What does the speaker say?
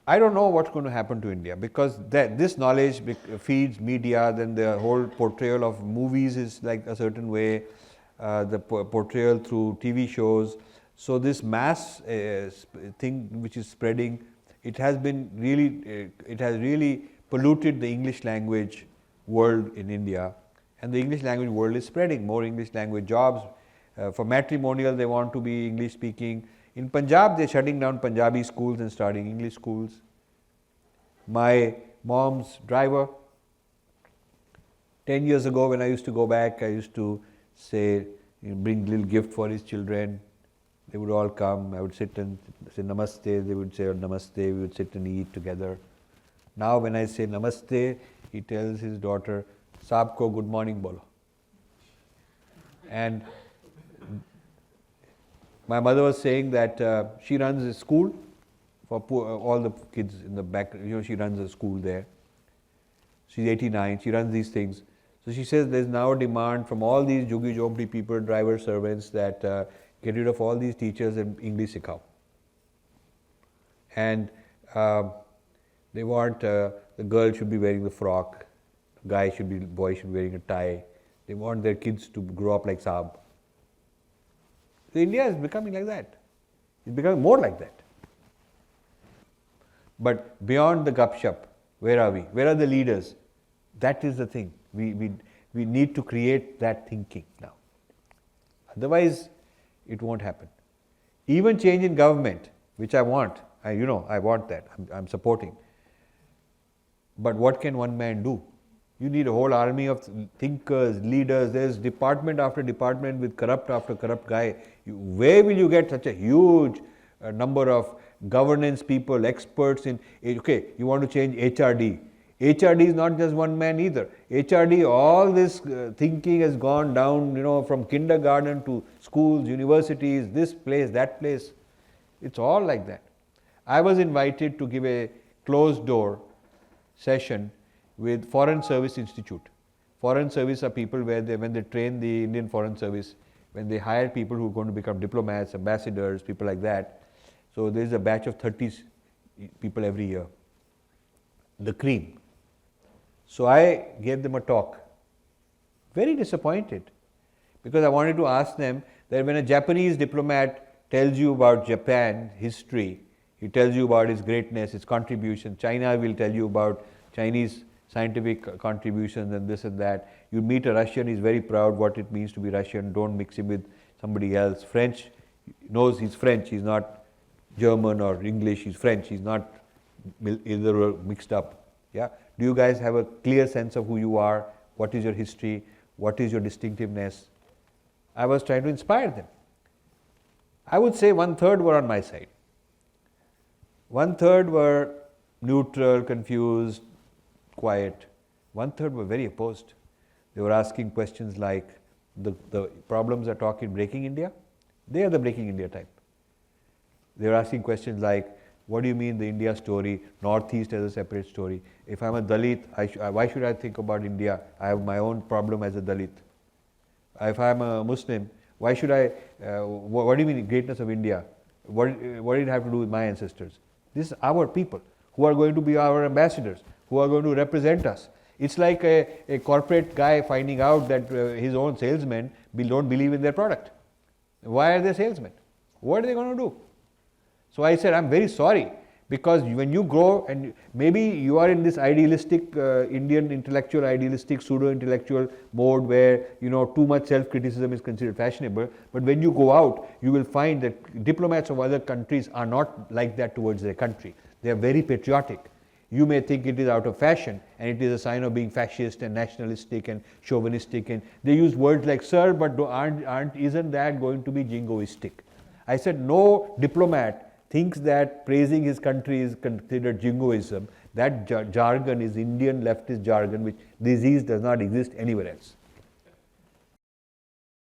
I don't know what's going to happen to India, because this knowledge feeds media, then the whole portrayal of movies is like a certain way, the portrayal through TV shows. So this mass thing which is spreading, it has really polluted the English language world in India, and the English language world is spreading. More English language jobs. For matrimonial, they want to be English speaking. In Punjab, they're shutting down Punjabi schools and starting English schools. My mom's driver, 10 years ago when I used to go back, I used to say, bring little gift for his children. They would all come. I would sit and say namaste. They would say namaste. We would sit and eat together. Now when I say namaste, he tells his daughter, Saab ko good morning bolo. And my mother was saying that she runs a school for all the kids in the back. She runs a school there. She's 89. She runs these things. So she says there's now a demand from all these Juggi Jopdi people, driver servants, that get rid of all these teachers and English sikhao. And they want the girl should be wearing the frock, boy should be wearing a tie. They want their kids to grow up like Saab. So India is becoming like that. It's becoming more like that. But beyond the gupshup, where are we? Where are the leaders? That is the thing. We need to create that thinking now. Otherwise, it won't happen. Even change in government, which I want. I want that. I'm supporting. But what can one man do? You need a whole army of thinkers, leaders. There's department after department with corrupt after corrupt guy. Where will you get such a huge number of governance people, experts in, okay, you want to change HRD. HRD is not just one man either. HRD, all this thinking has gone down, from kindergarten to schools, universities, this place, that place. It's all like that. I was invited to give a closed door session with Foreign Service Institute. Foreign Service are people where when they train the Indian Foreign Service, when they hire people who are going to become diplomats, ambassadors, people like that. So there is a batch of 30 people every year, the cream. So I gave them a talk, very disappointed, because I wanted to ask them that when a Japanese diplomat tells you about Japan history, he tells you about its greatness, its contribution. China will tell you about Chinese scientific contributions and this and that. You meet a Russian, he's very proud what it means to be Russian, don't mix him with somebody else. French, knows he's French, he's not German or English, he's French, he's not either mixed up. Yeah? Do you guys have a clear sense of who you are? What is your history? What is your distinctiveness? I was trying to inspire them. I would say 1/3 were on my side. 1/3 were neutral, confused, quiet. 1/3 were very opposed. They were asking questions like, the problems are talking breaking India? They are the breaking India type. They were asking questions like, what do you mean the India story, Northeast as a separate story? If I'm a Dalit, why should I think about India? I have my own problem as a Dalit. If I'm a Muslim, why should I, what do you mean greatness of India? What did it have to do with my ancestors? These are our people who are going to be our ambassadors, who are going to represent us. It's like a corporate guy finding out that his own salesmen don't believe in their product. Why are they salesmen? What are they going to do? So I said, I'm very sorry, because when you grow and maybe you are in this idealistic, Indian intellectual, idealistic, pseudo-intellectual mode where, too much self-criticism is considered fashionable. But when you go out, you will find that diplomats of other countries are not like that towards their country. They are very patriotic. You may think it is out of fashion and it is a sign of being fascist and nationalistic and chauvinistic, and they use words like sir, but isn't that going to be jingoistic? I said no diplomat thinks that praising his country is considered jingoism. That jargon is Indian leftist jargon, which disease does not exist anywhere else.